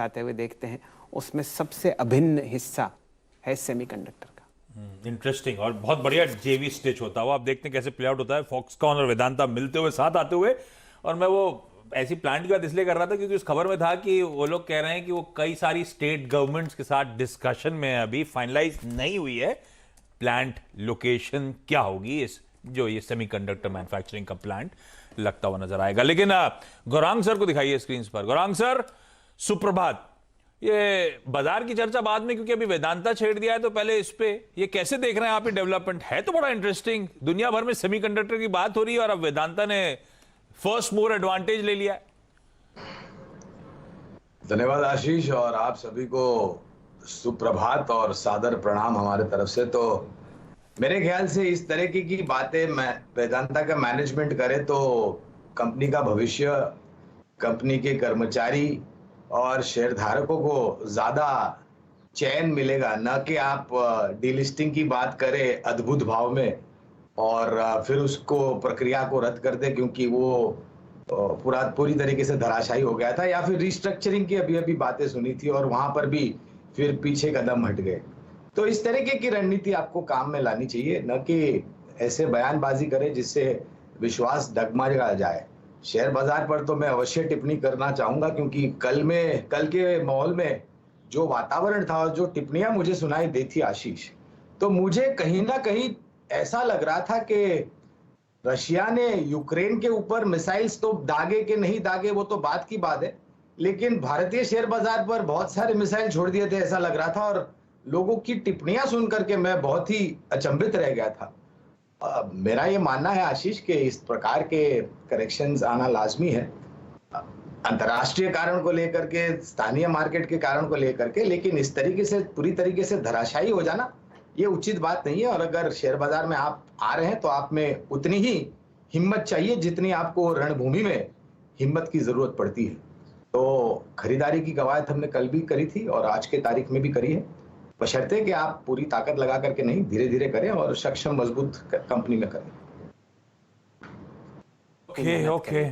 आते हुए देखते हैं, उसमें सबसे अभिन्न हिस्सा है सेमीकंडक्टर का। इंटरेस्टिंग और बहुत बढ़िया जेवी स्टिच होता है वो। आप देखते हैं कैसे प्ले आउट होता है, फॉक्सकॉन और वेदांता मिलते हुए साथ आते हुए। और मैं वो ऐसी प्लांट की बात इसलिए कर रहा था क्योंकि उस खबर में था कि वो लोग कह रहे हैं कि वो कई सारी स्टेट गवर्नमेंट्स के साथ डिस्कशन में है, अभी फाइनलाइज नहीं हुई है प्लांट लोकेशन क्या होगी इस जो ये सेमीकंडक्टर मैन्युफैक्चरिंग का प्लांट लगता हुआ नजर आएगा। लेकिन गौरांग सर को दिखाइए स्क्रीन पर। गौरांग सर सुप्रभात। ये बाजार की चर्चा बाद में, क्योंकि अभी वेदांता छेड़ दिया है, तो पहले इस पे ये कैसे देख रहे हैं आप? ये डेवलपमेंट है तो बड़ा इंटरेस्टिंग, दुनिया भर में सेमीकंडक्टर की बात हो रही है और अब वेदांता ने फर्स्ट मूवर एडवांटेज ले लिया है। धन्यवाद आशीष, और आप सभी को सुप्रभात और सादर प्रणाम हमारे तरफ से। तो मेरे ख्याल से इस तरह की बातें वेदांता का मैनेजमेंट करे तो कंपनी का भविष्य, कंपनी के कर्मचारी और शेयरधारकों को ज्यादा चैन मिलेगा, न कि आप डीलिस्टिंग की बात करें अद्भुत भाव में और फिर उसको प्रक्रिया को रद्द कर दे क्योंकि वो पूरी तरीके से धराशायी हो गया था, या फिर रिस्ट्रक्चरिंग की अभी बातें सुनी थी और वहां पर भी फिर पीछे कदम हट गए। तो इस तरीके की रणनीति आपको काम में लानी चाहिए, न कि ऐसे बयानबाजी करे जिससे विश्वास डगमगा जाए। शेयर बाजार पर तो मैं अवश्य टिप्पणी करना चाहूंगा क्योंकि कल के माहौल में जो वातावरण था और जो टिप्पणियां मुझे सुनाई दी थी आशीष, तो मुझे कहीं ना कहीं ऐसा लग रहा था कि रशिया ने यूक्रेन के ऊपर मिसाइल्स तो दागे कि नहीं दागे वो तो बात की बात है, लेकिन भारतीय शेयर बाजार पर बहुत सारे मिसाइल छोड़ दिए थे ऐसा लग रहा था। और लोगों की टिप्पणियां सुनकर के मैं बहुत ही अचंभित रह गया था। मेरा ये मानना है आशीष कि इस प्रकार के करेक्शंस आना लाजमी है, अंतर्राष्ट्रीय कारण को लेकर के, स्थानीय मार्केट के कारण को लेकर के, लेकिन इस तरीके से पूरी तरीके से धराशायी हो जाना ये उचित बात नहीं है। और अगर शेयर बाजार में आप आ रहे हैं तो आप में उतनी ही हिम्मत चाहिए जितनी आपको रणभूमि में हिम्मत की जरूरत पड़ती है। तो खरीदारी की कवायद हमने कल भी करी थी और आज के तारीख में भी करी है, बशर्ते कि आप पूरी ताकत लगा करके नहीं, धीरे धीरे करें और सक्षम मजबूत कंपनी में करें। ओके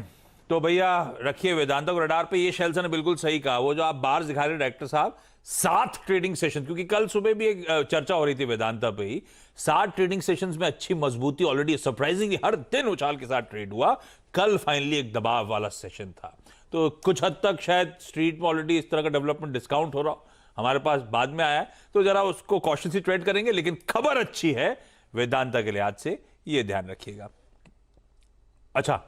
तो भैया रखिए वेदांता को रडार पे। ये शेल्सन ने बिल्कुल सही कहा, वो जो आप बार्स दिखा रहे डायरेक्टर साहब, 7 ट्रेडिंग सेशन, क्योंकि कल सुबह भी एक चर्चा हो रही थी वेदांता पे ही, 7 ट्रेडिंग सेशंस में अच्छी मजबूती ऑलरेडी, सरप्राइजिंगली हर दिन उछाल के साथ ट्रेड हुआ। कल फाइनली एक दबाव वाला सेशन था, तो कुछ हद तक शायद स्ट्रीट में ऑलरेडी इस तरह का डेवलपमेंट डिस्काउंट हो रहा, हमारे पास बाद में आया है, तो जरा उसको कॉशनली ट्रेड करेंगे। लेकिन खबर अच्छी है वेदांता के लिहाज से, ये ध्यान रखिएगा। अच्छा,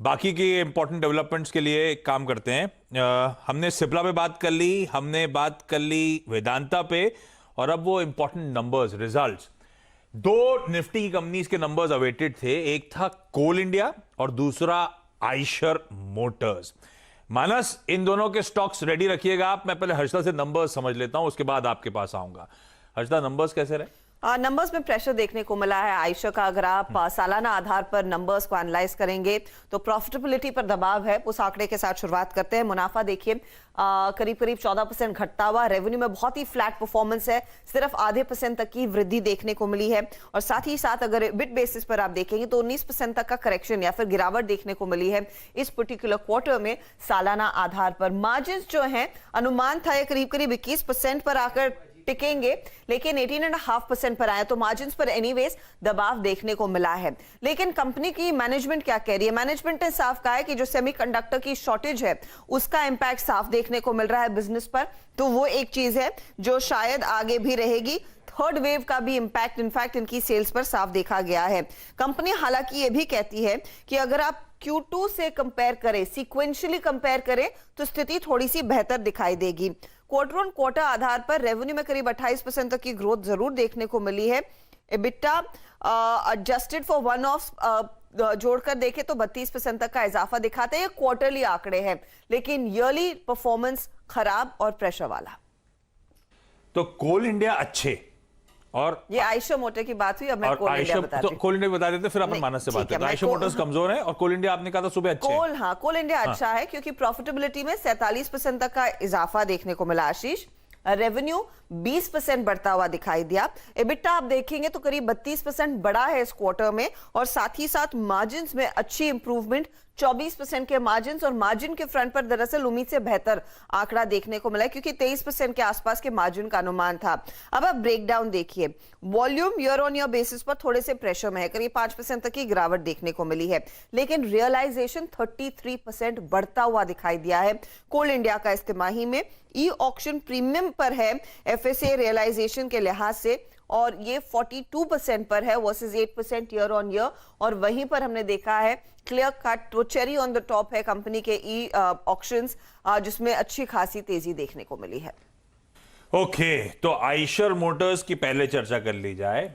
बाकी की इंपॉर्टेंट डेवलपमेंट्स के लिए एक काम करते हैं। हमने सिप्ला पे बात कर ली, हमने बात कर ली वेदांता पे, और अब वो इंपॉर्टेंट नंबर्स, रिजल्ट्स। 2 निफ्टी की कंपनीज के नंबर्स अवेटेड थे, एक था कोल इंडिया और दूसरा आइशर मोटर्स। मानस, इन दोनों के स्टॉक्स रेडी रखिएगा आप। मैं पहले हर्षदा से नंबर्स समझ लेता हूं, उसके बाद आपके पास आऊंगा। हर्षदा, नंबर्स कैसे रहे? नंबर्स में प्रेशर देखने को मिला है आयशा का। अगर आप सालाना आधार पर नंबर्स को एनालाइज करेंगे तो प्रॉफिटेबिलिटी पर दबाव है। उस आंकड़े के साथ शुरुआत करते हैं। मुनाफा देखिए करीब 14% घटता हुआ, रेवेन्यू में बहुत ही फ्लैट परफॉर्मेंस है, सिर्फ आधे % तक की वृद्धि देखने को मिली है। और साथ ही साथ अगर बिट बेसिस पर आप देखेंगे तो 19% तक का करेक्शन या फिर गिरावट देखने को मिली है इस पर्टिकुलर क्वार्टर में सालाना आधार पर। मार्जिन जो है, अनुमान था ये करीब 21% पर आकर टिकेंगे, लेकिन 18.5% पर आए, तो मार्जिन पर एनीवेज दबाव देखने को मिला है। लेकिन कंपनी की मैनेजमेंट क्या कह रही है? मैनेजमेंट ने साफ कहा है कि जो सेमीकंडक्टर की शॉर्टेज है उसका इंपैक्ट साफ देखने को मिल रहा है बिजनेस पर, तो वो एक चीज है जो शायद आगे भी रहेगी। थर्ड वेव का भी इंपैक्ट इनफैक्ट इनकी सेल्स पर साफ देखा गया है। कंपनी हालांकि ये भी कहती है कि अगर आप Q2 से कंपेयर करें, सीक्वेंशियली कंपेयर करें, तो स्थिति थोड़ी सी बेहतर दिखाई देगी। क्वार्टर ऑन क्वार्टर आधार पर रेवेन्यू में करीब 28% तक की ग्रोथ जरूर देखने को मिली है। EBITDA adjusted for one of जोड़कर देखें तो 32% तक का इजाफा दिखाते हैं। ये क्वार्टरली आंकड़े हैं, लेकिन ईयरली परफॉर्मेंस खराब और प्रेशर वाला। तो कोल इंडिया अच्छे, और ये आयशर मोटर की बात हुई। अब मैं कोल इंडिया बता दूं। कोल इंडिया बता देते, फिर अपन मानस से बात करते हैं। आयशर मोटर्स कमजोर है और कोल इंडिया आपने कहा था सुबह अच्छे। कोल इंडिया अच्छा है क्योंकि प्रॉफिटेबिलिटी में 47% तक का इजाफा देखने को मिला आशीष। रेवेन्यू 20% बढ़ता हुआ दिखाई दिया। एबिटा आप देखेंगे तो करीब 32% बढ़ा है इस क्वार्टर में, और साथ ही साथ मार्जिन्स में अच्छी इंप्रूवमेंट 24% के मार्जिन, और मार्जिन के फ्रंट पर दरअसल उम्मीद से बेहतर आंकड़ा देखने को मिला है, क्योंकि 23% के आसपास के मार्जिन का अनुमान था। अब आप ब्रेकडाउन देखिए, volume year on year basis पर थोड़े से प्रेशर में है, करीब 5% तक की गिरावट देखने को मिली है, लेकिन रियलाइजेशन 33% बढ़ता हुआ दिखाई दिया है। कोल इंडिया का इस तिमाही में ई ऑक्शन प्रीमियम पर है एफएसए रियलाइजेशन के लिहाज से, और ये 42% पर है वर्सेस 8% ईयर ऑन ईयर। और वहीं पर हमने देखा है क्लियर कट तो चेरी ऑन द टॉप है कंपनी के ई ऑक्शंस, जिसमें अच्छी खासी तेजी देखने को मिली है। ओके, तो आइशर मोटर्स की पहले चर्चा कर ली जाए।